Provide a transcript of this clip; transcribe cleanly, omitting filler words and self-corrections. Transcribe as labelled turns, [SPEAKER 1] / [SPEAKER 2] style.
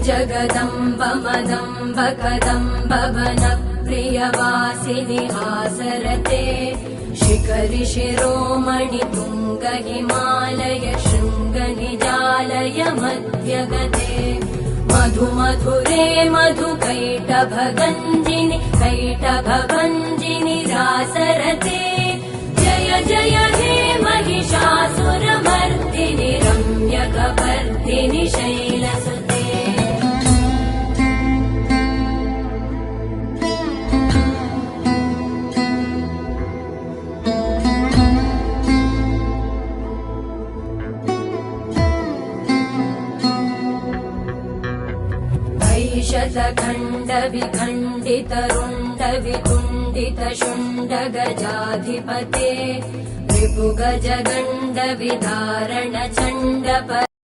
[SPEAKER 1] जगदम्ब मदम्ब कदम्ब वन प्रियवासिनि हासरते शिखरि शिरोमणि तुंग हिमालय शृंग निजालय मध्यगते मधु मधुरे मधु कैटभगञ्जिनि कैटभभञ्जिनि रासरते जय जय हे महिषासुरमर्दिनि रम्यकपर्दिनि शैलसुते शतखण्ड विखण्डित रुण्ड वितुण्डित शुण्ड गजाधिपते रिपु गज गण्ड विदारण चण्ड